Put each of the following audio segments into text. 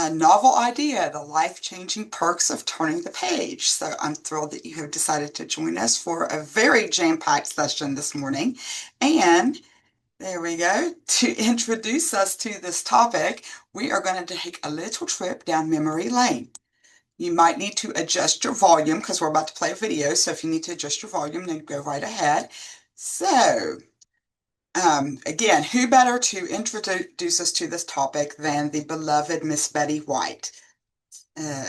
a novel idea, the life-changing perks of turning the page. So I'm thrilled that you have decided to join us for a very jam-packed session this morning. And there we go. To introduce us to this topic, we are going to take a little trip down memory lane. You might need to adjust your volume because we're about to play a video. So if you need to adjust your volume, then go right ahead. So again, who better to introduce us to this topic than the beloved Miss Betty White? Uh,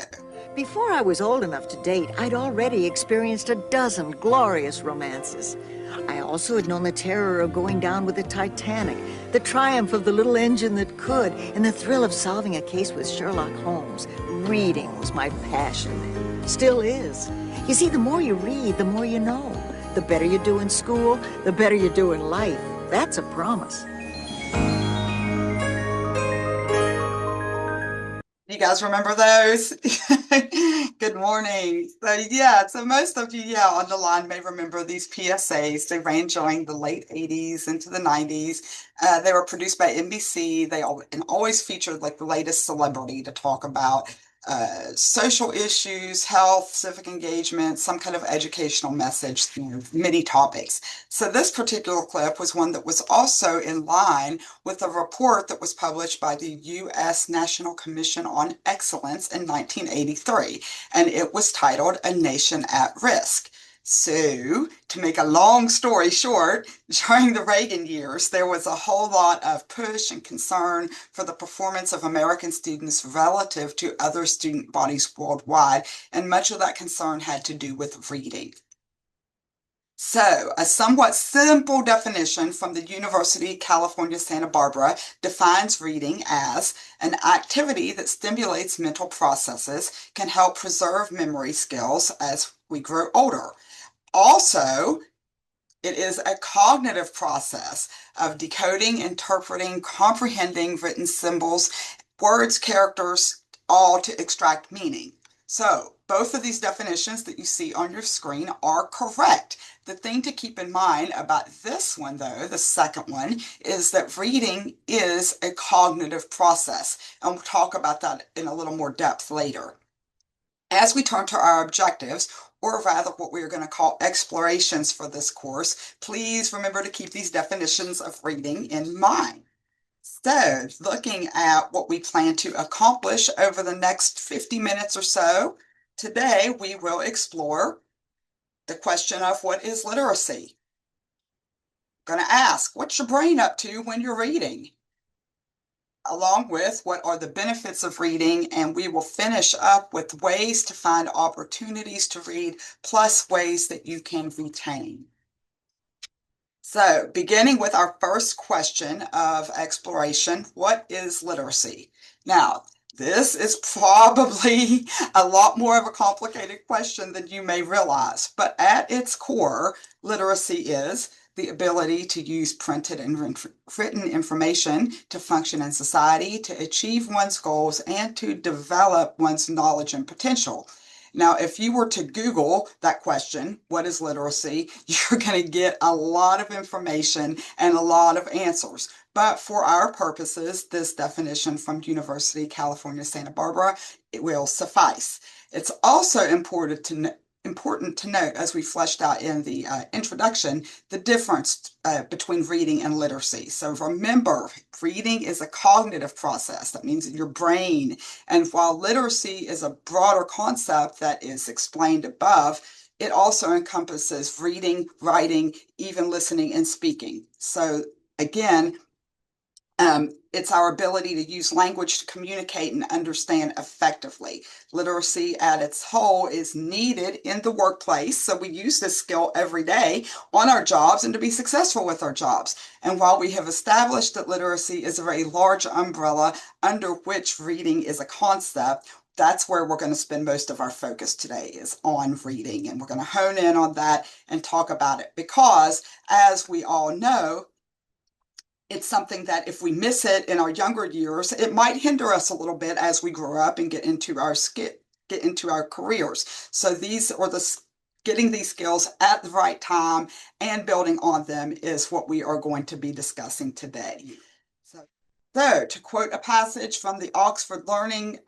Before I was old enough to date, I'd already experienced a dozen glorious romances. I also had known the terror of going down with the Titanic, the triumph of the little engine that could, and the thrill of solving a case with Sherlock Holmes. Reading was my passion. Still is. You see, the more you read, the more you know. The better you do in school, the better you do in life. That's a promise. You guys remember those? Good morning. So most of you, on the line may remember these PSAs. They ran during the late 80s into the 90s. They were produced by NBC. And always featured like the latest celebrity to talk about social issues, health, civic engagement, some kind of educational message, many topics. So this particular clip was one that was also in line with a report that was published by the U.S. National Commission on Excellence in 1983, and it was titled A Nation at Risk. So, to make a long story short, during the Reagan years, there was a whole lot of push and concern for the performance of American students relative to other student bodies worldwide, and much of that concern had to do with reading. So, a somewhat simple definition from the University of California, Santa Barbara defines reading as an activity that stimulates mental processes, can help preserve memory skills as we grow older. Also, it is a cognitive process of decoding, interpreting, comprehending written symbols, words, characters, all to extract meaning. So, both of these definitions that you see on your screen are correct. The thing to keep in mind about this one, though, the second one, is that reading is a cognitive process, and we'll talk about that in a little more depth later. As we turn to our objectives, or rather what we are going to call explorations for this course, please remember to keep these definitions of reading in mind. So, looking at what we plan to accomplish over the next 50 minutes or so, today we will explore the question of what is literacy. I'm going to ask, what's your brain up to when you're reading? Along with what are the benefits of reading, and we will finish up with ways to find opportunities to read, plus ways that you can retain. So, beginning with our first question of exploration, what is literacy? Now, this is probably a lot more of a complicated question than you may realize, but at its core, literacy is the ability to use printed and written information to function in society, to achieve one's goals, and to develop one's knowledge and potential. Now, if you were to Google that question, what is literacy, you're going to get a lot of information and a lot of answers. But for our purposes, this definition from University of California, Santa Barbara, it will suffice. It's also important to note, as we fleshed out in the introduction, the difference between reading and literacy. So remember, reading is a cognitive process. That means in your brain. And while literacy is a broader concept that is explained above, it also encompasses reading, writing, even listening and speaking. So again, it's our ability to use language to communicate and understand effectively. Literacy at its whole is needed in the workplace, so we use this skill every day on our jobs and to be successful with our jobs. And while we have established that literacy is a very large umbrella under which reading is a concept, that's where we're going to spend most of our focus today, is on reading. And we're going to hone in on that and talk about it because, as we all know, it's something that if we miss it in our younger years, it might hinder us a little bit as we grow up and get into our careers. So getting these skills at the right time and building on them is what we are going to be discussing today. So, to quote a passage from the Oxford Learning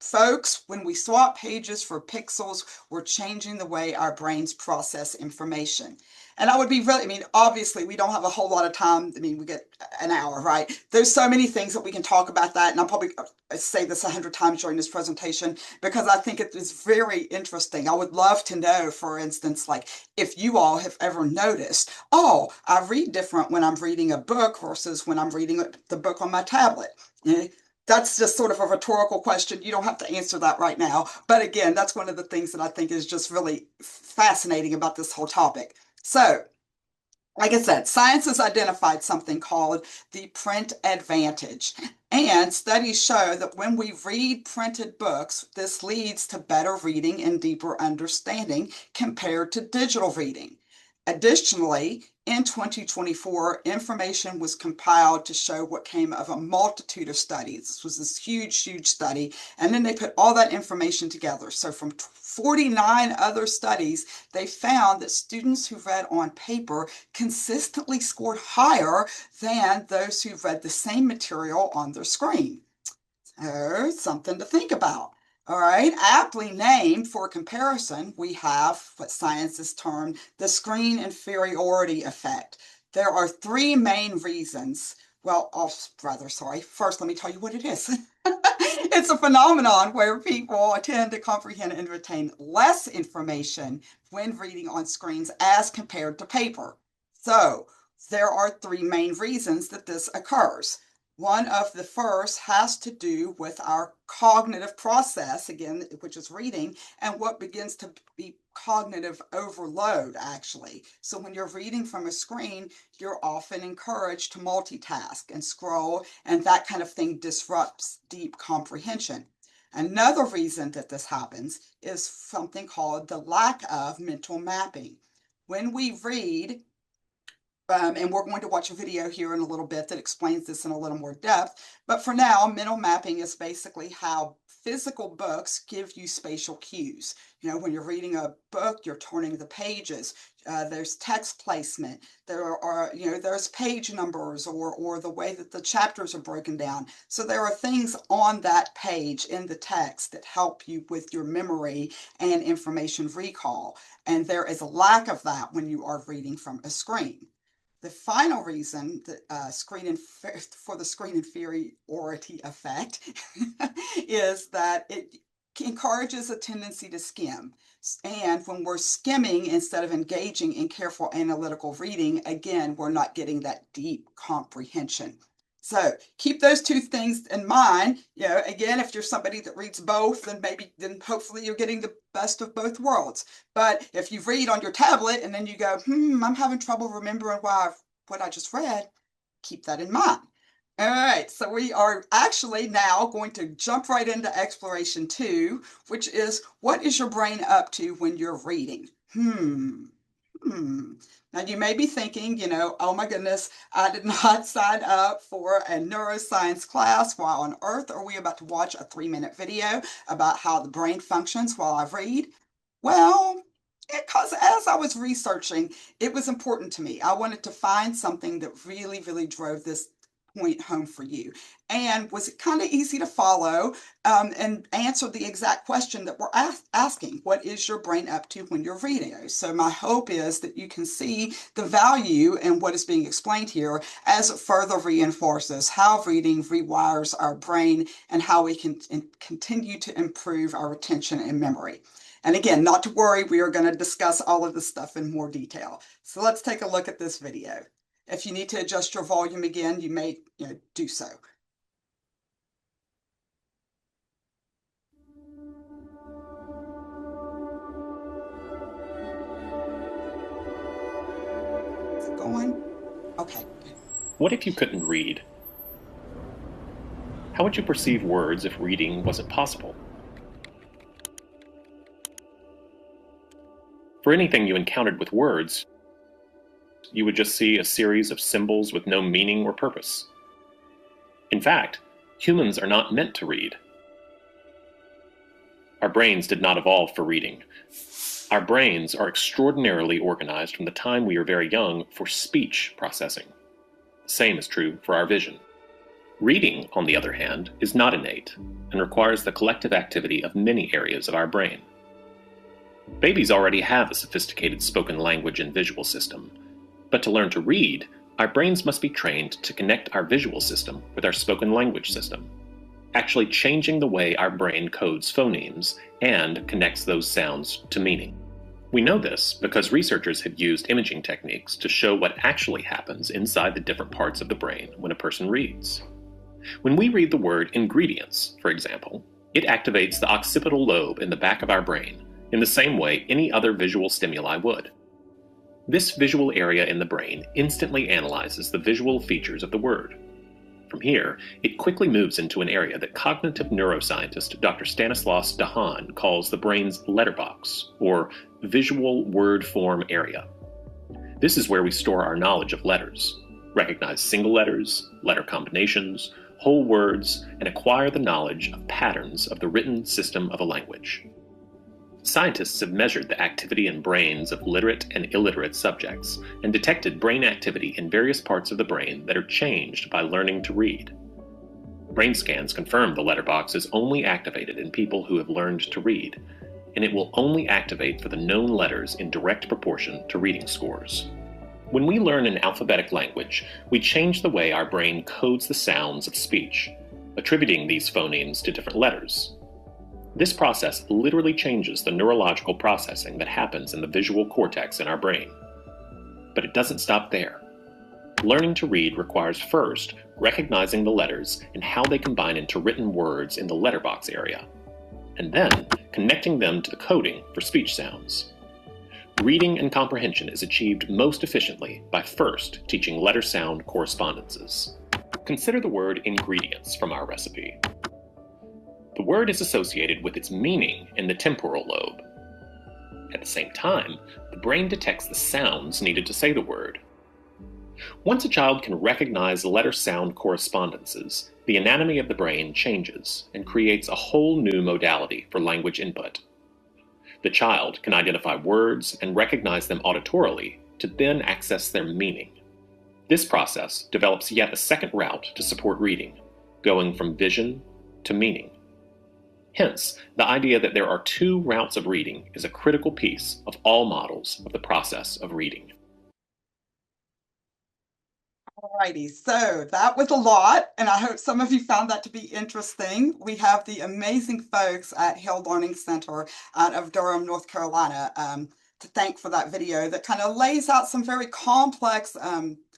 folks, when we swap pages for pixels, we're changing the way our brains process information. And I would be really, I mean, obviously, we don't have a whole lot of time. I mean, we get an hour, right? There's so many things that we can talk about that. And I'll probably say this 100 times during this presentation because I think it is very interesting. I would love to know, for instance, like if you all have ever noticed, oh, I read different when I'm reading a book versus when I'm reading the book on my tablet. That's just sort of a rhetorical question. You don't have to answer that right now. But again, that's one of the things that I think is just really fascinating about this whole topic. So, like I said, science has identified something called the print advantage. And studies show that when we read printed books, this leads to better reading and deeper understanding compared to digital reading. Additionally, in 2024, information was compiled to show what came of a multitude of studies. This was this huge, huge study. And then they put all that information together. So from 49 other studies, they found that students who read on paper consistently scored higher than those who read the same material on their screen. So, something to think about. All right, aptly named for comparison, we have what science has termed the screen inferiority effect. There are three main reasons. Well, sorry. First, let me tell you what it is. It's a phenomenon where people tend to comprehend and retain less information when reading on screens as compared to paper. So, there are three main reasons that this occurs. One of the first has to do with our cognitive process, again, which is reading, and what begins to be cognitive overload, actually. So when you're reading from a screen, you're often encouraged to multitask and scroll, and that kind of thing disrupts deep comprehension. Another reason that this happens is something called the lack of mental mapping. When we read, and we're going to watch a video here in a little bit that explains this in a little more depth. But for now, mental mapping is basically how physical books give you spatial cues. You know, when you're reading a book, you're turning the pages. There's text placement. There are, there's page numbers or the way that the chapters are broken down. So there are things on that page in the text that help you with your memory and information recall. And there is a lack of that when you are reading from a screen. The final reason that for the screen inferiority effect is that it encourages a tendency to skim. And when we're skimming instead of engaging in careful analytical reading, again, we're not getting that deep comprehension. So keep those two things in mind. Again, if you're somebody that reads both, then hopefully you're getting the best of both worlds. But if you read on your tablet and then you go, I'm having trouble remembering what I just read, keep that in mind. All right, so we are actually now going to jump right into exploration 2, which is what is your brain up to when you're reading? Now you may be thinking, oh my goodness, I did not sign up for a neuroscience class. Why on earth are we about to watch a 3-minute video about how the brain functions while I read? Well, because as I was researching, it was important to me. I wanted to find something that really, really drove this point home for you and was kind of easy to follow and answer the exact question that we're asking. What is your brain up to when you're reading? So my hope is that you can see the value in what is being explained here as it further reinforces how reading rewires our brain and how we can continue to improve our retention and memory. And again, not to worry, we are going to discuss all of this stuff in more detail. So let's take a look at this video. If you need to adjust your volume again, you may do so. Is it going? Okay. What if you couldn't read? How would you perceive words if reading wasn't possible? For anything you encountered with words, you would just see a series of symbols with no meaning or purpose. In fact, humans are not meant to read. Our brains did not evolve for reading. Our brains are extraordinarily organized from the time we are very young for speech processing. The same is true for our vision. Reading, on the other hand, is not innate and requires the collective activity of many areas of our brain. Babies already have a sophisticated spoken language and visual system, but to learn to read, our brains must be trained to connect our visual system with our spoken language system, actually changing the way our brain codes phonemes and connects those sounds to meaning. We know this because researchers have used imaging techniques to show what actually happens inside the different parts of the brain when a person reads. When we read the word ingredients, for example, it activates the occipital lobe in the back of our brain in the same way any other visual stimuli would. This visual area in the brain instantly analyzes the visual features of the word. From here, it quickly moves into an area that cognitive neuroscientist Dr. Stanislaus Dehaene calls the brain's letterbox, or visual word form area. This is where we store our knowledge of letters, recognize single letters, letter combinations, whole words, and acquire the knowledge of patterns of the written system of a language. Scientists have measured the activity in brains of literate and illiterate subjects and detected brain activity in various parts of the brain that are changed by learning to read. Brain scans confirm the letterbox is only activated in people who have learned to read, and it will only activate for the known letters in direct proportion to reading scores. When we learn an alphabetic language, we change the way our brain codes the sounds of speech, attributing these phonemes to different letters. This process literally changes the neurological processing that happens in the visual cortex in our brain. But it doesn't stop there. Learning to read requires first recognizing the letters and how they combine into written words in the letterbox area, and then connecting them to the coding for speech sounds. Reading and comprehension is achieved most efficiently by first teaching letter-sound correspondences. Consider the word ingredients from our recipe. The word is associated with its meaning in the temporal lobe. At the same time, the brain detects the sounds needed to say the word. Once a child can recognize letter-sound correspondences, the anatomy of the brain changes and creates a whole new modality for language input. The child can identify words and recognize them auditorily to then access their meaning. This process develops yet a second route to support reading, going from vision to meaning. Hence, the idea that there are two routes of reading is a critical piece of all models of the process of reading. Alrighty, so that was a lot, and I hope some of you found that to be interesting. We have the amazing folks at Hill Learning Center out of Durham, North Carolina, to thank for that video that kind of lays out some very complex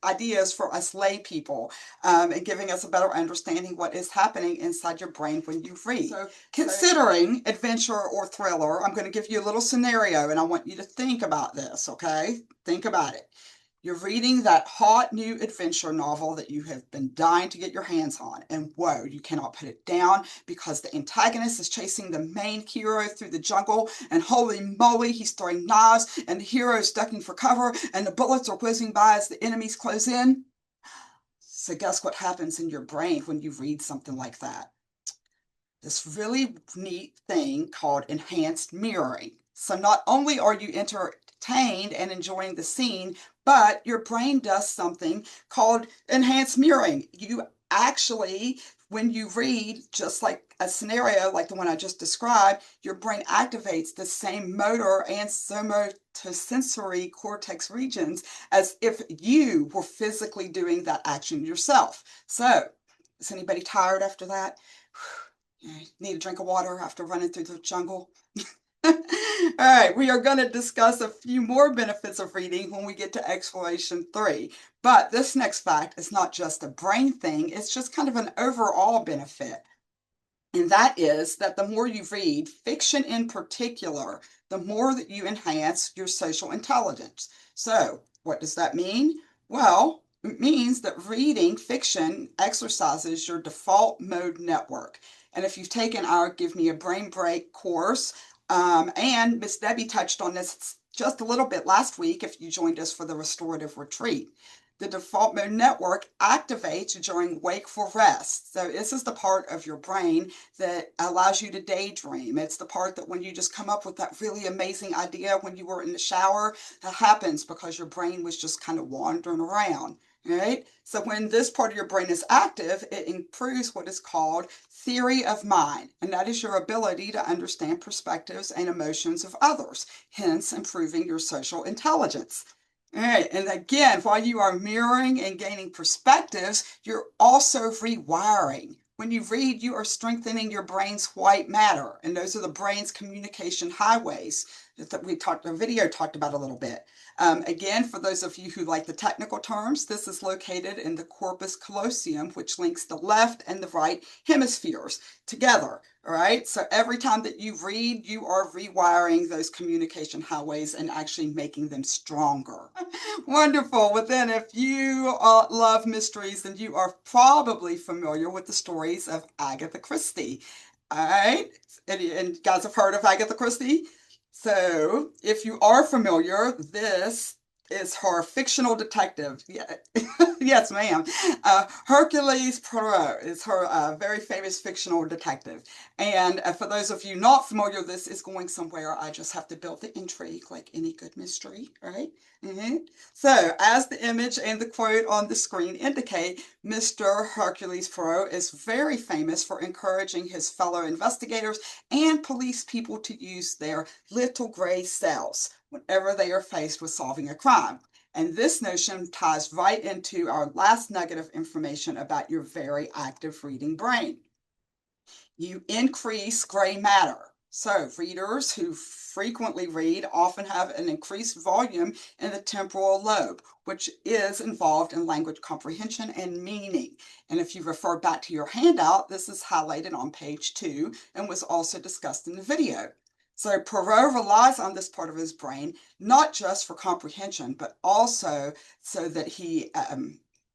ideas for us lay people, and giving us a better understanding what is happening inside your brain when you read. So, considering adventure or thriller, I'm going to give you a little scenario, and I want you to think about this, okay? Think about it. You're reading that hot new adventure novel that you have been dying to get your hands on, and whoa, you cannot put it down because the antagonist is chasing the main hero through the jungle, and holy moly, he's throwing knives, and the hero is ducking for cover, and the bullets are whizzing by as the enemies close in. So guess what happens in your brain when you read something like that? This really neat thing called enhanced mirroring. So not only are you entertained and enjoying the scene, but your brain does something called enhanced mirroring. You actually, when you read, just like a scenario like the one I just described, your brain activates the same motor and somatosensory cortex regions as if you were physically doing that action yourself. So, is anybody tired after that? Need a drink of water after running through the jungle? All right, we are going to discuss a few more benefits of reading when we get to exploration 3. But this next fact is not just a brain thing, it's just kind of an overall benefit. And that is that the more you read, fiction in particular, the more that you enhance your social intelligence. So, what does that mean? Well, it means that reading fiction exercises your default mode network. And if you've taken our Give Me a Brain Break course, and Miss Debbie touched on this just a little bit last week if you joined us for the restorative retreat. The default mode network activates during wakeful rest. So this is the part of your brain that allows you to daydream. It's the part that when you just come up with that really amazing idea when you were in the shower, that happens because your brain was just kind of wandering around. right? So when this part of your brain is active, it improves what is called theory of mind, and that is your ability to understand perspectives and emotions of others, hence improving your social intelligence. All right, and again, while you are mirroring and gaining perspectives, you're also rewiring. When you read, you are strengthening your brain's white matter, and those are the brain's communication highways that the video talked about a little bit. Again, for those of you who like the technical terms, this is located in the corpus callosum, which links the left and the right hemispheres together. All right, so every time that you read, you are rewiring those communication highways and actually making them stronger. Wonderful. Well, then, if you love mysteries, then you are probably familiar with the stories of Agatha Christie. All right, and you guys have heard of Agatha Christie? So, if you are familiar, this is her fictional detective. Yeah. Yes, ma'am. Hercules Poirot is her very famous fictional detective. And for those of you not familiar, this is going somewhere. I just have to build the intrigue like any good mystery, right? Mm-hmm. So, as the image and the quote on the screen indicate, Mr. Hercules Poirot is very famous for encouraging his fellow investigators and police people to use their little gray cells whenever they are faced with solving a crime. And this notion ties right into our last nugget of information about your very active reading brain. You increase gray matter. So readers who frequently read often have an increased volume in the temporal lobe, which is involved in language comprehension and meaning. And if you refer back to your handout, this is highlighted on page 2 and was also discussed in the video. So Perot relies on this part of his brain, not just for comprehension, but also so that he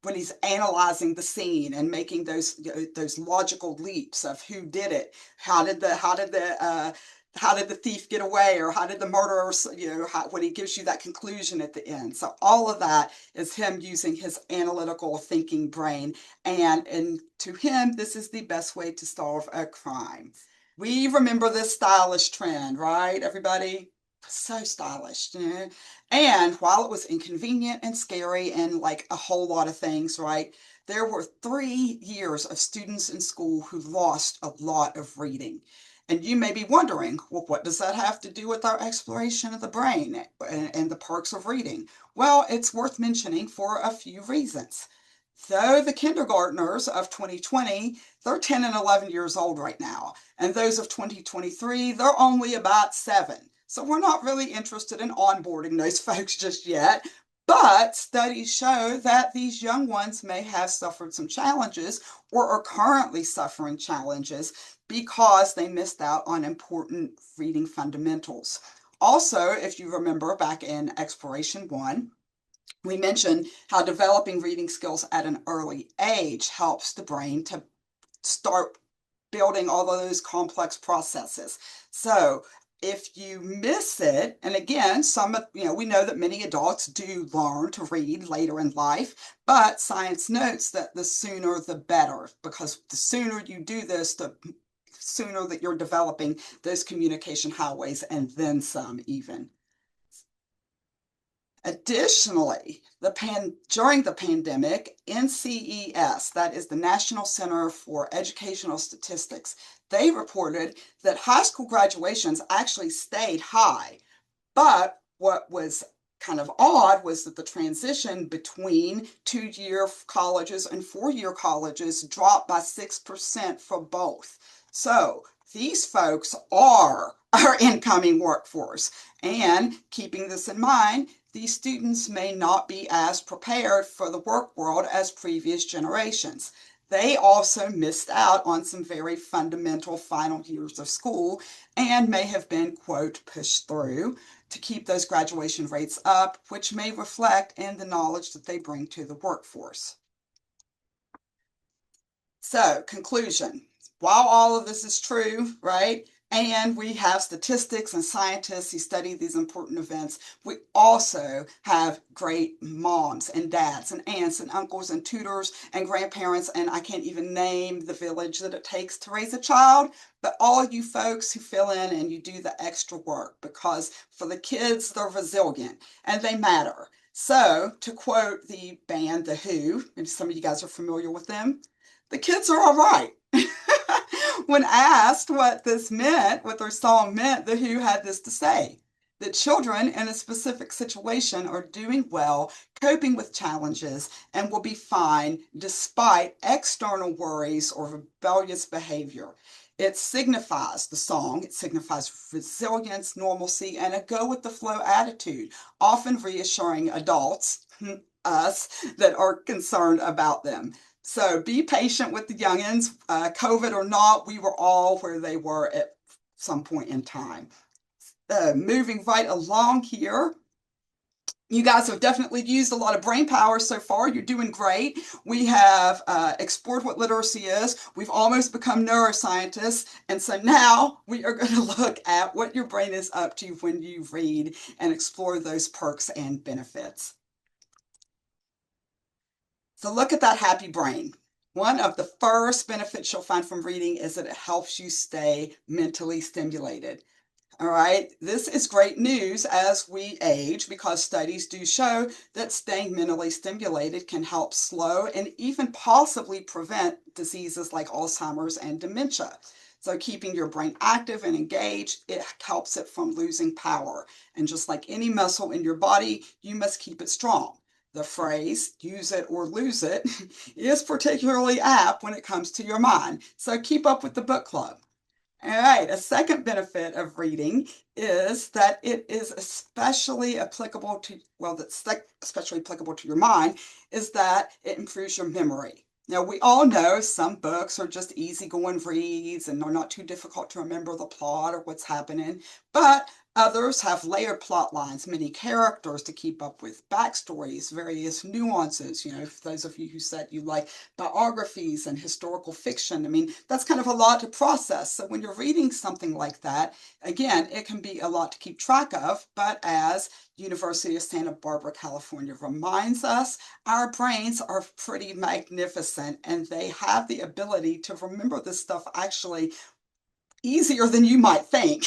when he's analyzing the scene and making those logical leaps of who did it, how did the thief get away, or how did the murderer, when he gives you that conclusion at the end. So all of that is him using his analytical thinking brain, and to him, this is the best way to solve a crime. We remember this stylish trend, right, everybody? So stylish, you know? And while it was inconvenient and scary and like a whole lot of things, right, there were 3 years of students in school who lost a lot of reading. And you may be wondering, well, what does that have to do with our exploration of the brain and the perks of reading? Well, it's worth mentioning for a few reasons. Though the kindergartners of 2020, they're 10 and 11 years old right now. And those of 2023, they're only about 7. So we're not really interested in onboarding those folks just yet. But studies show that these young ones may have suffered some challenges or are currently suffering challenges because they missed out on important reading fundamentals. Also, if you remember back in Exploration 1, we mentioned how developing reading skills at an early age helps the brain to start building all of those complex processes. So if you miss it, and again, we know that many adults do learn to read later in life, but science notes that the sooner the better, because the sooner you do this, the sooner that you're developing those communication highways and then some even. Additionally, during the pandemic, NCES, that is the National Center for Educational Statistics, they reported that high school graduations actually stayed high. But what was kind of odd was that the transition between 2-year colleges and 4-year colleges dropped by 6% for both. So these folks are our incoming workforce. And keeping this in mind, these students may not be as prepared for the work world as previous generations. They also missed out on some very fundamental final years of school and may have been, quote, pushed through to keep those graduation rates up, which may reflect in the knowledge that they bring to the workforce. So, conclusion. While all of this is true, right, and we have statistics and scientists who study these important events, we also have great moms and dads and aunts and uncles and tutors and grandparents, and I can't even name the village that it takes to raise a child, but all you folks who fill in and you do the extra work, because for the kids, they're resilient and they matter. So, to quote the band The Who, and some of you guys are familiar with them, the kids are all right. When asked what this meant, what their song meant, The Who had this to say: that children in a specific situation are doing well, coping with challenges, and will be fine despite external worries or rebellious behavior. It signifies the song, it signifies resilience, normalcy, and a go with the flow attitude, often reassuring adults, us, that are concerned about them. So be patient with the youngins, COVID or not, we were all where they were at some point in time. Moving right along here, you guys have definitely used a lot of brain power so far. You're doing great. We have explored what literacy is. We've almost become neuroscientists. And so now we are going to look at what your brain is up to when you read and explore those perks and benefits. So look at that happy brain. One of the first benefits you'll find from reading is that it helps you stay mentally stimulated. All right, this is great news as we age, because studies do show that staying mentally stimulated can help slow and even possibly prevent diseases like Alzheimer's and dementia. So keeping your brain active and engaged, it helps it from losing power. And just like any muscle in your body, you must keep it strong. The phrase, use it or lose it, is particularly apt when it comes to your mind. So keep up with the book club. All right, a second benefit of reading is that it is especially applicable to, well, that's especially applicable to your mind, is that it improves your memory. Now, we all know some books are just easygoing reads and are not too difficult to remember the plot or what's happening, but others have layered plot lines, many characters to keep up with, backstories, various nuances. You know, for those of you who said you like biographies and historical fiction, I mean, that's kind of a lot to process. So when you're reading something like that, again, it can be a lot to keep track of, but as University of Santa Barbara, California reminds us, our brains are pretty magnificent and they have the ability to remember this stuff actually easier than you might think.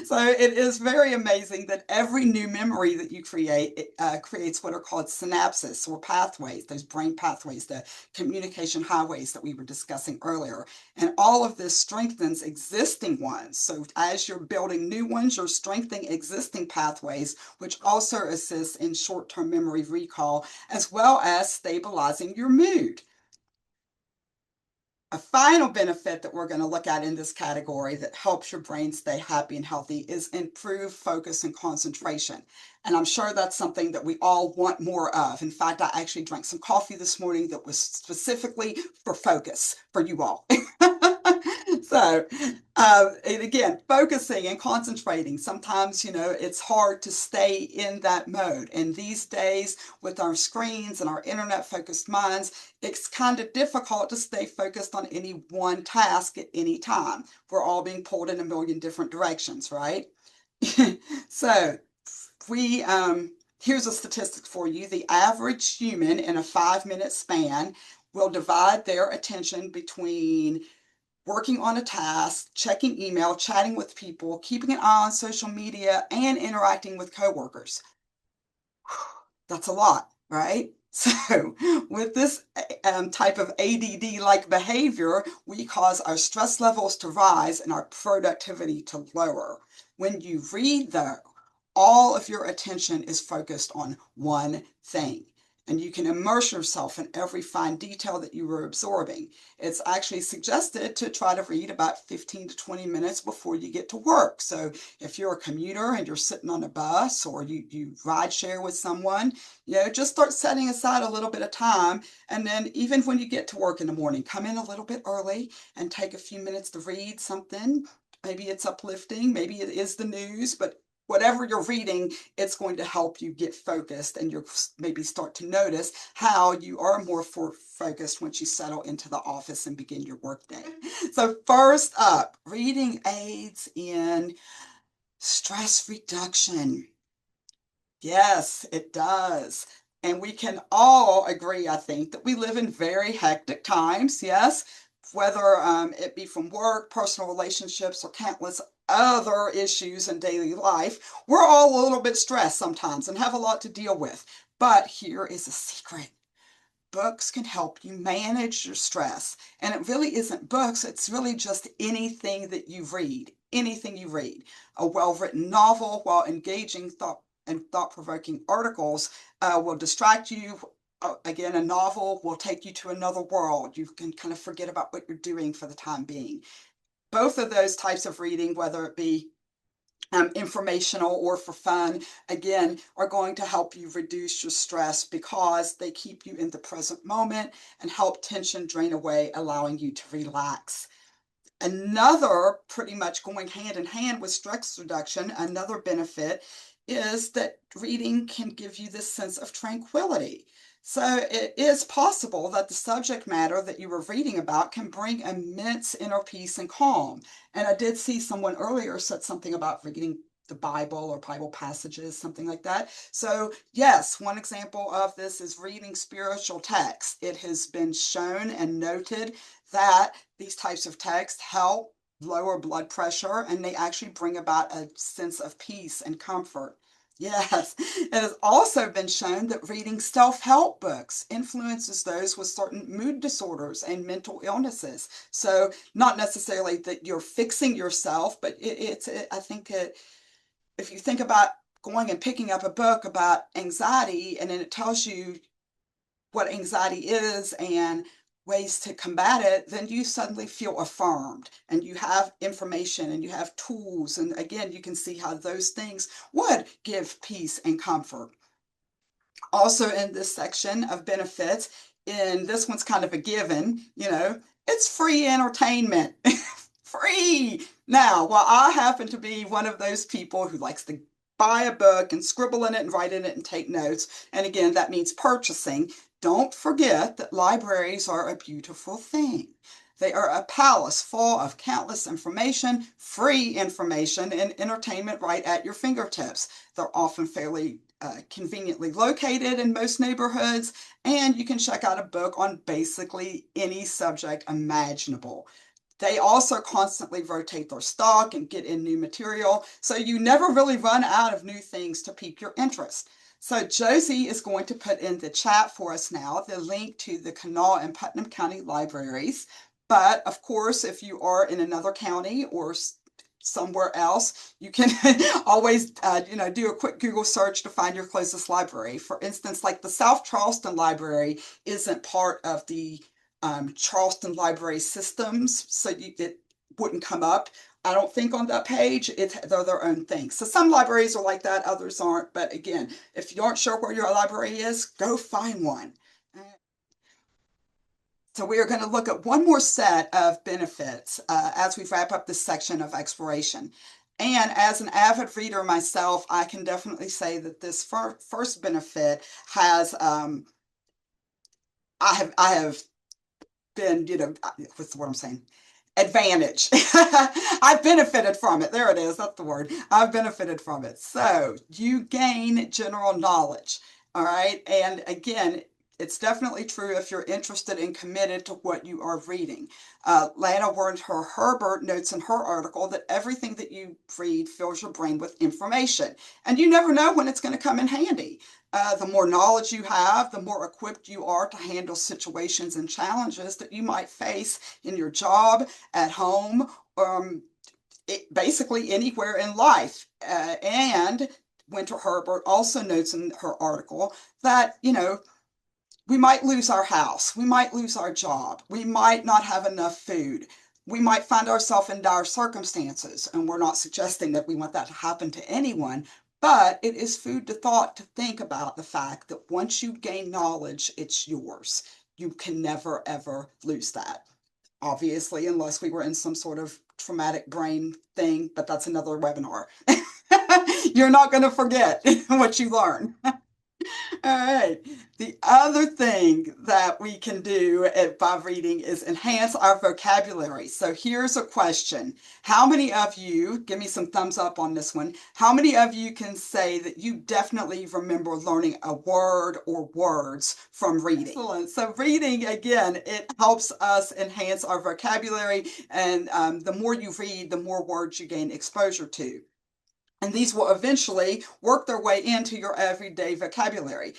So it is very amazing that every new memory that you create creates what are called synapses or pathways, those brain pathways, the communication highways that we were discussing earlier. And all of this strengthens existing ones. So as you're building new ones, you're strengthening existing pathways, which also assists in short-term memory recall, as well as stabilizing your mood. A final benefit that we're going to look at in this category that helps your brain stay happy and healthy is improved focus and concentration. And I'm sure that's something that we all want more of. In fact, I actually drank some coffee this morning that was specifically for focus for you all. So, and again, focusing and concentrating. Sometimes, you know, it's hard to stay in that mode. And these days, with our screens and our internet-focused minds, it's kind of difficult to stay focused on any one task at any time. We're all being pulled in a million different directions, right? So, here's a statistic for you. The average human in a 5-minute span will divide their attention between working on a task, checking email, chatting with people, keeping an eye on social media, and interacting with coworkers. That's a lot, right? So with this type of ADD-like behavior, we cause our stress levels to rise and our productivity to lower. When you read, though, all of your attention is focused on one thing, and you can immerse yourself in every fine detail that you were absorbing. It's actually suggested to try to read about 15 to 20 minutes before you get to work. So if you're a commuter and you're sitting on a bus or you ride share with someone, you know, just start setting aside a little bit of time. And then even when you get to work in the morning, come in a little bit early and take a few minutes to read something. Maybe it's uplifting, maybe it is the news, but whatever you're reading, it's going to help you get focused, and you'll maybe start to notice how you are more focused once you settle into the office and begin your workday. So first up, reading aids in stress reduction. Yes, it does. And we can all agree, I think, that we live in very hectic times. Yes, whether it be from work, personal relationships, or countless other issues in daily life, we're all a little bit stressed sometimes and have a lot to deal with. But here is a secret. Books can help you manage your stress. And it really isn't books, it's really just anything that you read. Anything you read. A well written novel, while engaging thought provoking articles, will distract you. Again, a novel will take you to another world. You can kind of forget about what you're doing for the time being. Both of those types of reading, whether it be informational or for fun, again, are going to help you reduce your stress because they keep you in the present moment and help tension drain away, allowing you to relax. Another, pretty much going hand in hand with stress reduction, another benefit is that reading can give you this sense of tranquility. So it is possible that the subject matter that you were reading about can bring immense inner peace and calm. And I did see someone earlier said something about reading the Bible or Bible passages, something like that. So yes, one example of this is reading spiritual texts. It has been shown and noted that these types of texts help lower blood pressure and they actually bring about a sense of peace and comfort. Yes, it has also been shown that reading self-help books influences those with certain mood disorders and mental illnesses. So not necessarily that you're fixing yourself, but I think if you think about going and picking up a book about anxiety and then it tells you what anxiety is and ways to combat it, then you suddenly feel affirmed and you have information and you have tools. And again, you can see how those things would give peace and comfort. Also, in this section of benefits, and this one's kind of a given, it's free entertainment. Free. Now, while I happen to be one of those people who likes to buy a book and scribble in it and write in it and take notes, and again, that means purchasing, don't forget that libraries are a beautiful thing. They are a palace full of countless information, free information, and entertainment right at your fingertips. They're often fairly conveniently located in most neighborhoods, and you can check out a book on basically any subject imaginable. They also constantly rotate their stock and get in new material, so you never really run out of new things to pique your interest. So Josie is going to put in the chat for us now the link to the Kanawha and Putnam County libraries. But of course, if you are in another county or somewhere else, you can always do a quick Google search to find your closest library. For instance, like the South Charleston Library isn't part of the Charleston library systems, so it wouldn't come up, I don't think, on that page. They're their own thing. So some libraries are like that, others aren't. But again, if you aren't sure where your library is, go find one. So we are going to look at one more set of benefits as we wrap up this section of exploration. And as an avid reader myself, I can definitely say that this first benefit has, I have been, what's the word I'm saying? Advantage. I've benefited from it. There it is. That's the word. I've benefited from it. So you gain general knowledge. All right. And again, it's definitely true if you're interested and committed to what you are reading. Lana Warren Herbert notes in her article that everything that you read fills your brain with information, and you never know when it's going to come in handy. The more knowledge you have, the more equipped you are to handle situations and challenges that you might face in your job, at home, basically anywhere in life. And Winter Herbert also notes in her article that, we might lose our house, we might lose our job, we might not have enough food, we might find ourselves in dire circumstances, and we're not suggesting that we want that to happen to anyone, but it is food to thought to think about the fact that once you gain knowledge, it's yours. You can never, ever lose that. Obviously, unless we were in some sort of traumatic brain thing, but that's another webinar. You're not going to forget what you learn. All right. The other thing that we can do by reading is enhance our vocabulary. So here's a question. How many of you, give me some thumbs up on this one, how many of you can say that you definitely remember learning a word or words from reading? Excellent. So reading, again, it helps us enhance our vocabulary, and the more you read, the more words you gain exposure to. And these will eventually work their way into your everyday vocabulary.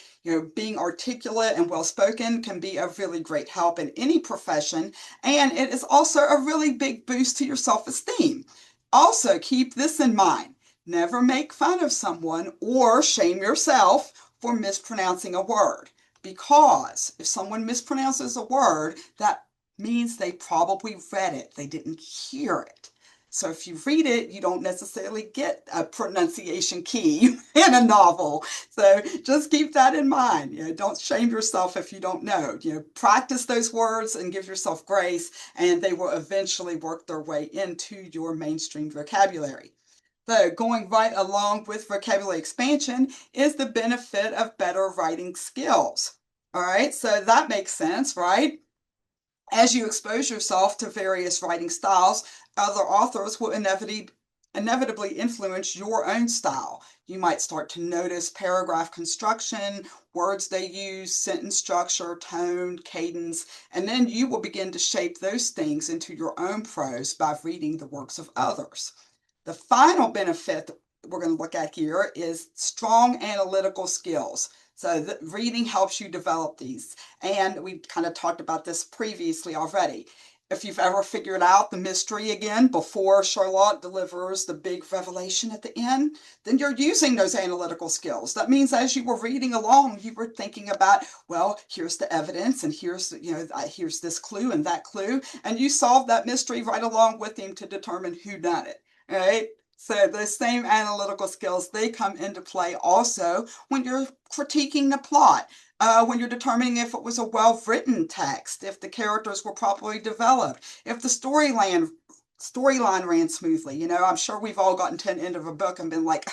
Being articulate and well spoken can be a really great help in any profession, and it is also a really big boost to your self esteem. Also, keep this in mind: never make fun of someone or shame yourself for mispronouncing a word, because if someone mispronounces a word, that means they probably read it, they didn't hear it. So if you read it, you don't necessarily get a pronunciation key in a novel. So just keep that in mind. Don't shame yourself if you don't know. Practice those words and give yourself grace, and they will eventually work their way into your mainstream vocabulary. So going right along with vocabulary expansion is the benefit of better writing skills. All right, so that makes sense, right? As you expose yourself to various writing styles, other authors will inevitably influence your own style. You might start to notice paragraph construction, words they use, sentence structure, tone, cadence, and then you will begin to shape those things into your own prose by reading the works of others. The final benefit that we're going to look at here is strong analytical skills. So reading helps you develop these. And we kind of talked about this previously already. If you've ever figured out the mystery again before Charlotte delivers the big revelation at the end, then you're using those analytical skills. That means as you were reading along, you were thinking about, well, here's the evidence, and here's this clue and that clue, and you solved that mystery right along with him to determine who done it. All right. So those same analytical skills, they come into play also when you're critiquing the plot, when you're determining if it was a well-written text, if the characters were properly developed, if the storyline ran smoothly. I'm sure we've all gotten to an end of a book and been like,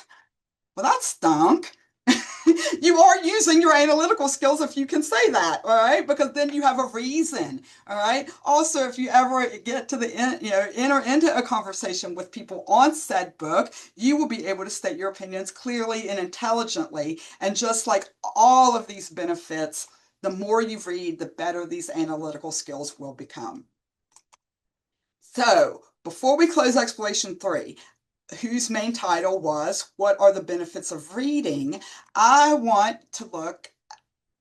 well, that stunk. You are using your analytical skills if you can say that, all right? Because then you have a reason, all right? Also, if you ever get to the end, enter into a conversation with people on said book, you will be able to state your opinions clearly and intelligently. And just like all of these benefits, the more you read, the better these analytical skills will become. So, before we close exploration 3, whose main title was What Are the Benefits of Reading? I want to look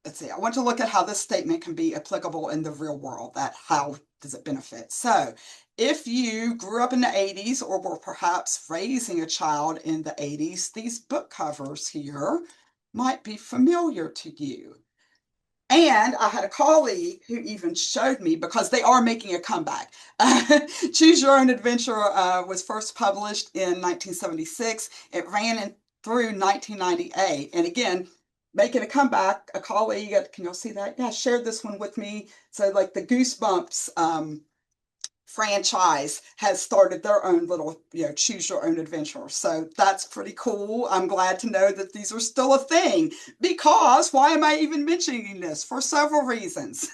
at how this statement can be applicable in the real world. How does it benefit? So, if you grew up in the 80s or were perhaps raising a child in the 80s, these book covers here might be familiar to you. And I had a colleague who even showed me, because they are making a comeback. Choose Your Own Adventure was first published in 1976. It ran through 1998. And again, making a comeback, a colleague, can y'all see that? Yeah, shared this one with me. So like the Goosebumps franchise has started their own little, choose your own adventure. So that's pretty cool. I'm glad to know that these are still a thing, because why am I even mentioning this? For several reasons.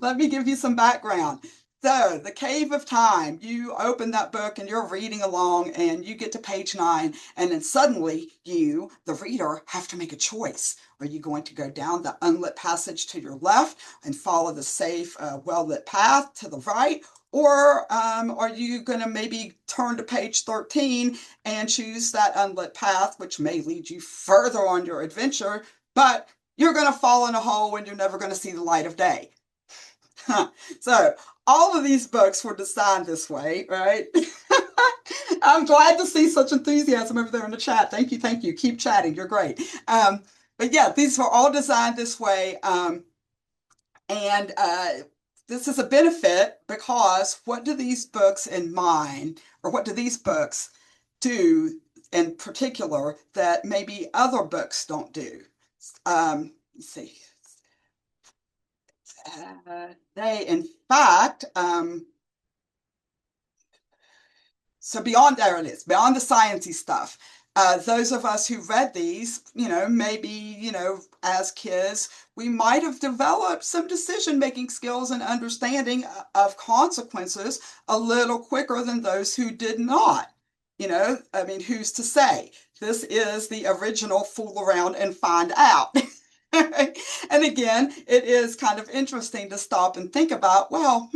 Let me give you some background. So, The Cave of Time, you open that book and you're reading along and you get to page 9, and then suddenly you, the reader, have to make a choice. Are you going to go down the unlit passage to your left and follow the safe, well-lit path to the right? Or are you going to maybe turn to page 13 and choose that unlit path, which may lead you further on your adventure, but you're going to fall in a hole and you're never going to see the light of day? So all of these books were designed this way, right? I'm glad to see such enthusiasm over there in the chat. Thank you, thank you. Keep chatting. You're great. But yeah, these were all designed this way. And this is a benefit, because what do these books in mind, or what do these books do in particular that maybe other books don't do? Let's see. They, in fact, so beyond, there it is, beyond the sciencey stuff, Those of us who read these, maybe, as kids, we might have developed some decision-making skills and understanding of consequences a little quicker than those who did not. I mean, who's to say? This is the original fool around and find out. And again, it is kind of interesting to stop and think about, well,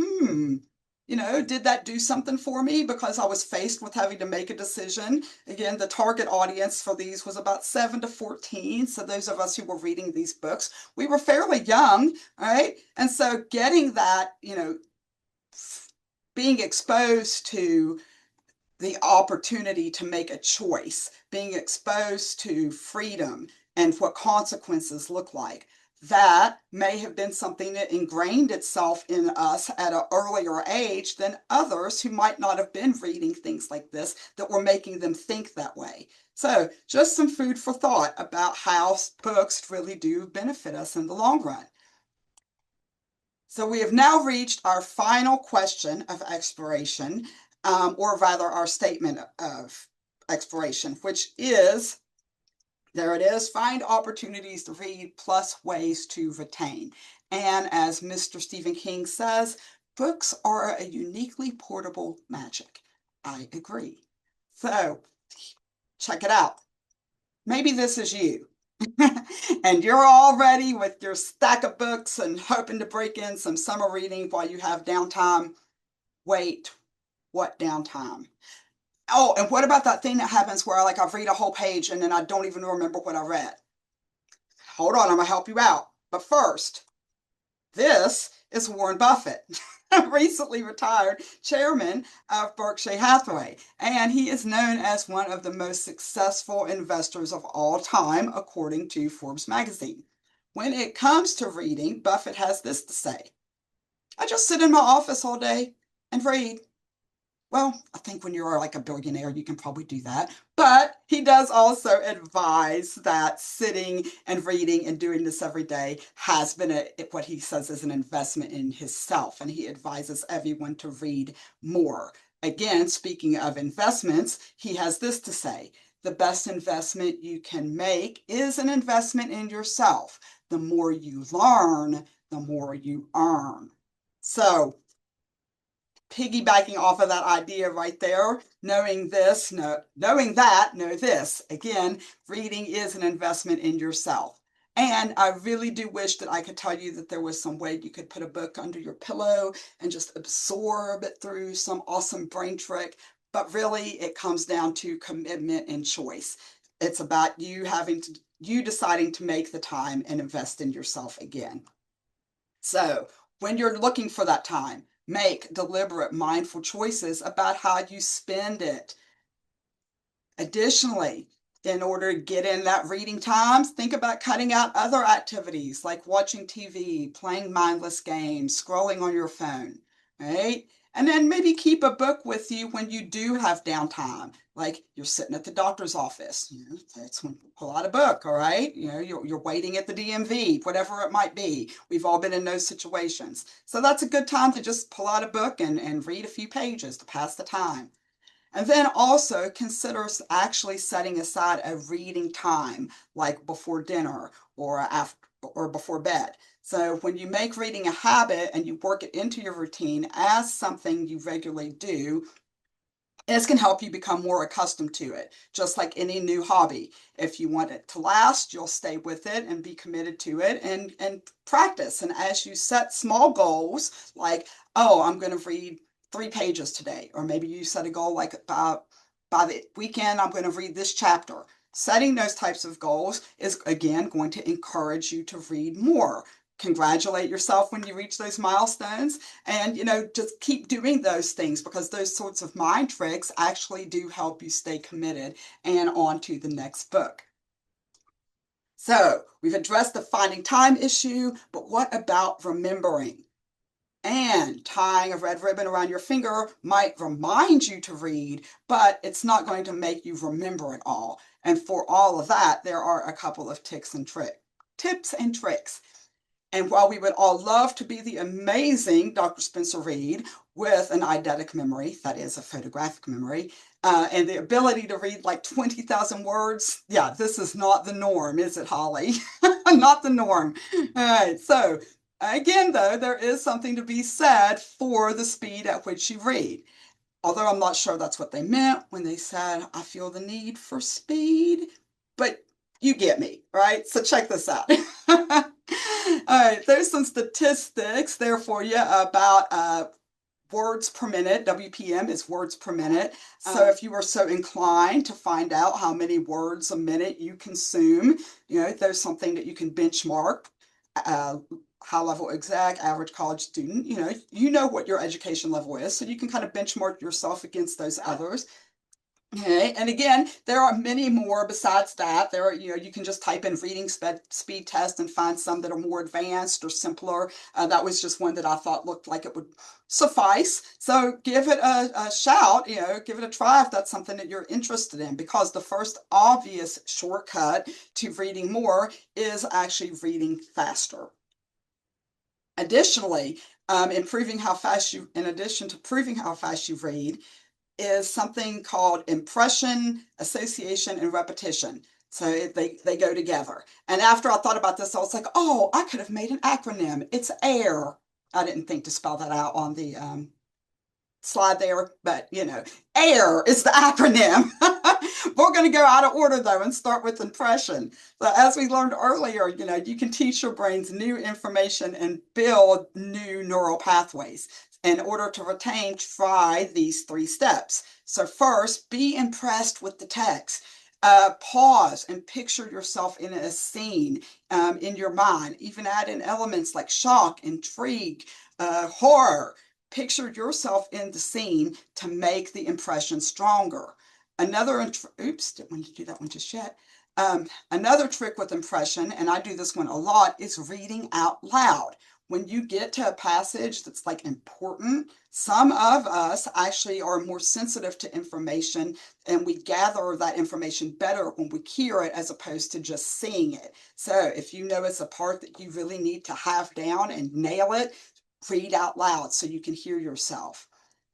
did that do something for me because I was faced with having to make a decision? Again, the target audience for these was about 7 to 14. So those of us who were reading these books, we were fairly young, right? And so getting that, being exposed to the opportunity to make a choice, being exposed to freedom and what consequences look like. That may have been something that ingrained itself in us at an earlier age than others who might not have been reading things like this that were making them think that way. So, just some food for thought about how books really do benefit us in the long run. So we have now reached our final question of exploration, or rather our statement of exploration, which is, there it is, find opportunities to read plus ways to retain. And as Mr. Stephen King says, books are a uniquely portable magic. I agree. So check it out. Maybe this is you. And you're all ready with your stack of books and hoping to break in some summer reading while you have downtime. Wait, what downtime? Oh, and what about that thing that happens where I read a whole page and then I don't even remember what I read? Hold on, I'm gonna help you out. But first, this is Warren Buffett, recently retired chairman of Berkshire Hathaway, and he is known as one of the most successful investors of all time, according to Forbes magazine. When it comes to reading, Buffett has this to say: I just sit in my office all day and read. Well, I think when you're like a billionaire, you can probably do that. But he does also advise that sitting and reading and doing this every day has been what he says is an investment in himself. And he advises everyone to read more. Again, speaking of investments, he has this to say: the best investment you can make is an investment in yourself. The more you learn, the more you earn. So, piggybacking off of that idea right there, knowing this, knowing that, know this. Again, reading is an investment in yourself. And I really do wish that I could tell you that there was some way you could put a book under your pillow and just absorb it through some awesome brain trick. But really, it comes down to commitment and choice. It's about you deciding to make the time and invest in yourself again. So when you're looking for that time, make deliberate, mindful choices about how you spend it. Additionally, in order to get in that reading times, think about cutting out other activities like watching TV, playing mindless games, scrolling on your phone, right? And then maybe keep a book with you when you do have downtime, like you're sitting at the doctor's office. That's when you pull out a book, all right? You're waiting at the DMV, whatever it might be. We've all been in those situations. So that's a good time to just pull out a book and read a few pages to pass the time. And then also consider actually setting aside a reading time, like before dinner or after or before bed. So when you make reading a habit and you work it into your routine as something you regularly do, this can help you become more accustomed to it, just like any new hobby. If you want it to last, you'll stay with it and be committed to it and practice. And as you set small goals, like, oh, I'm going to read 3 pages today, or maybe you set a goal like by the weekend, I'm going to read this chapter. Setting those types of goals is, again, going to encourage you to read more. Congratulate yourself when you reach those milestones, and just keep doing those things, because those sorts of mind tricks actually do help you stay committed and on to the next book. So we've addressed the finding time issue, but what about remembering? And tying a red ribbon around your finger might remind you to read, but it's not going to make you remember it all. And for all of that, there are a couple of tips and tricks. And while we would all love to be the amazing Dr. Spencer Reid with an eidetic memory, that is a photographic memory, and the ability to read like 20,000 words, yeah, this is not the norm, is it, Holly? Not the norm. All right, so again, though, there is something to be said for the speed at which you read. Although I'm not sure that's what they meant when they said, I feel the need for speed, but you get me, right? So check this out. All right, there's some statistics there for you about words per minute. WPM is words per minute. So if you were so inclined to find out how many words a minute you consume, there's something that you can benchmark. High level exec, average college student, you know what your education level is, so you can kind of benchmark yourself against those others. Okay, and again, there are many more besides that. There are, you can just type in reading speed test and find some that are more advanced or simpler. That was just one that I thought looked like it would suffice. So give it a shout, give it a try if that's something that you're interested in, because the first obvious shortcut to reading more is actually reading faster. Additionally, in addition to proving how fast you read, is something called impression, association, and repetition. So they go together. And after I thought about this, I was like, oh, I could have made an acronym. It's AIR. I didn't think to spell that out on the slide there, but AIR is the acronym. We're going to go out of order though and start with impression. So as we learned earlier, you can teach your brains new information and build new neural pathways. In order to retain, try these 3 steps. So first, be impressed with the text. Pause and picture yourself in a scene in your mind. Even add in elements like shock, intrigue, horror. Picture yourself in the scene to make the impression stronger. Oops, didn't want to do that one just yet. Another trick with impression, and I do this one a lot, is reading out loud. When you get to a passage that's like important, some of us actually are more sensitive to information, and we gather that information better when we hear it as opposed to just seeing it. So if you know it's a part that you really need to have down and nail it, read out loud so you can hear yourself.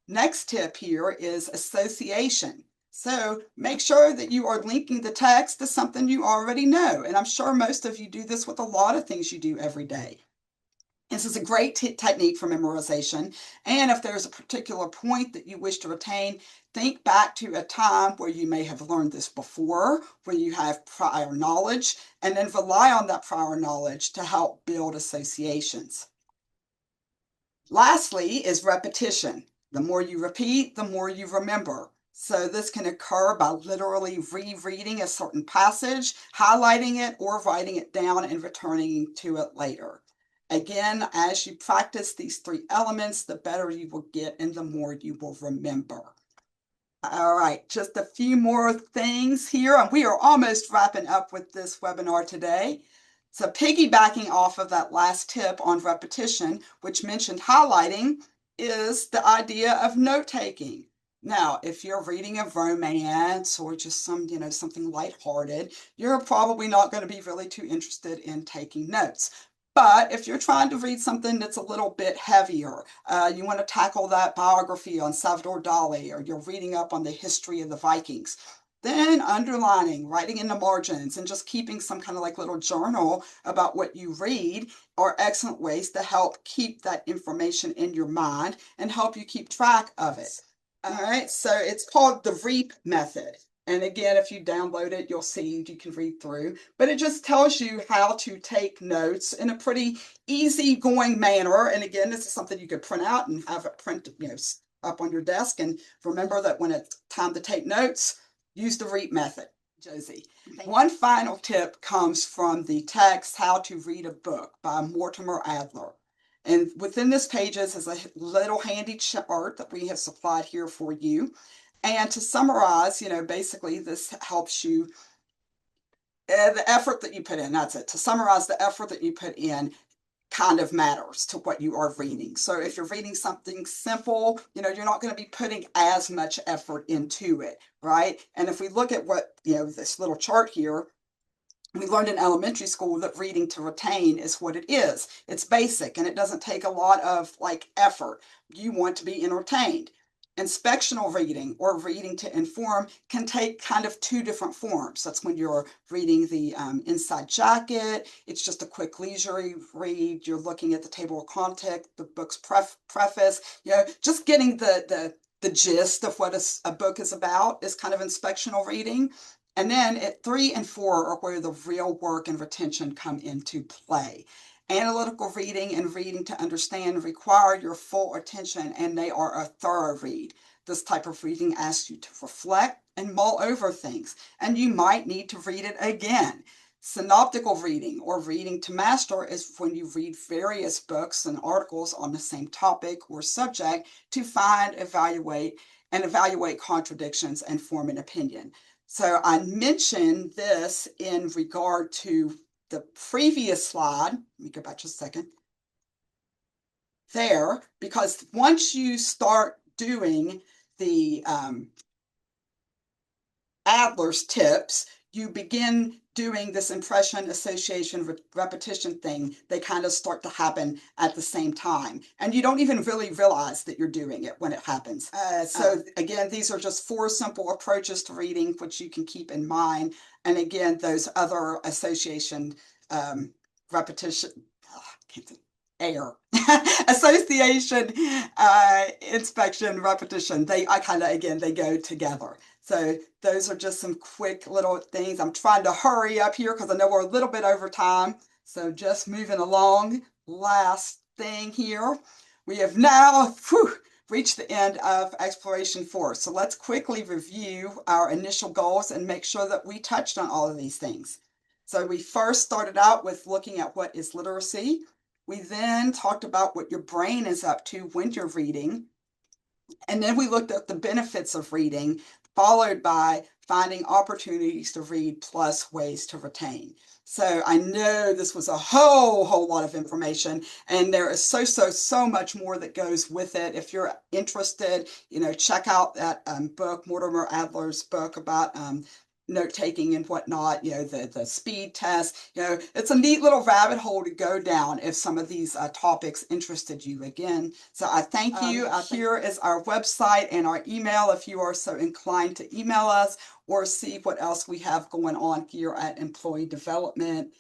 Next tip here is association. So make sure that you are linking the text to something you already know. And I'm sure most of you do this with a lot of things you do every day. This is a great technique for memorization. And if there's a particular point that you wish to retain, think back to a time where you may have learned this before, where you have prior knowledge, and then rely on that prior knowledge to help build associations. Lastly is repetition. The more you repeat, the more you remember. So this can occur by literally rereading a certain passage, highlighting it, or writing it down and returning to it later. Again, as you practice these 3 elements, the better you will get and the more you will remember. All right, just a few more things here, and we are almost wrapping up with this webinar today. So piggybacking off of that last tip on repetition, which mentioned highlighting, is the idea of note-taking. Now, if you're reading a romance or just something lighthearted, you're probably not going to be really too interested in taking notes. But if you're trying to read something that's a little bit heavier, you want to tackle that biography on Salvador Dali, or you're reading up on the history of the Vikings, then underlining, writing in the margins, and just keeping some kind of like little journal about what you read are excellent ways to help keep that information in your mind and help you keep track of it. All right, so it's called the REAP method. And again, if you download it, you'll see you can read through, but it just tells you how to take notes in a pretty easygoing manner. And again, this is something you could print out and have it printed, up on your desk. And remember that when it's time to take notes, use the REAP method. Josie. One final tip comes from the text How to Read a Book by Mortimer Adler. And within this pages is a little handy chart that we have supplied here for you. And to summarize, basically this helps you, the effort that you put in, that's it. To summarize, the effort that you put in kind of matters to what you are reading. So if you're reading something simple, you're not going to be putting as much effort into it, right? And if we look at what, this little chart here, We learned in elementary school that reading to retain is what it is. It's basic and it doesn't take a lot of like effort. You want to be entertained. Inspectional reading or reading to inform can take kind of two different forms. That's when you're reading the inside jacket. It's just a quick leisurely read. You're looking at the table of contents, the book's preface, just getting the gist of what a book is about is kind of inspectional reading. And then at 3 and 4 are where the real work and retention come into play. Analytical reading and reading to understand require your full attention, and they are a thorough read. This type of reading asks you to reflect and mull over things, and you might need to read it again. Synoptical reading or reading to master is when you read various books and articles on the same topic or subject to find, evaluate contradictions and form an opinion. So I mentioned this in regard to the previous slide. Let me go back just a second. There, because once you start doing the Adler's tips, you begin doing this impression, association, repetition thing. They kind of start to happen at the same time. And you don't even really realize that you're doing it when it happens. So again, these are just 4 simple approaches to reading, which you can keep in mind. And again, those other association, repetition, air, association, inspection, repetition, they go together. So those are just some quick little things. I'm trying to hurry up here because I know we're a little bit over time. So just moving along. Last thing here. We have now reached the end of Exploration 4. So let's quickly review our initial goals and make sure that we touched on all of these things. So we first started out with looking at what is literacy. We then talked about what your brain is up to when you're reading. And then we looked at the benefits of reading, followed by finding opportunities to read plus ways to retain. So I know this was a whole lot of information, and there is so much more that goes with it. If you're interested, check out that book, Mortimer Adler's book about note taking and whatnot, the speed test. It's a neat little rabbit hole to go down if some of these topics interested you again. So I thank you. Here is our website and our email if you are so inclined to email us or see what else we have going on here at Employee Development.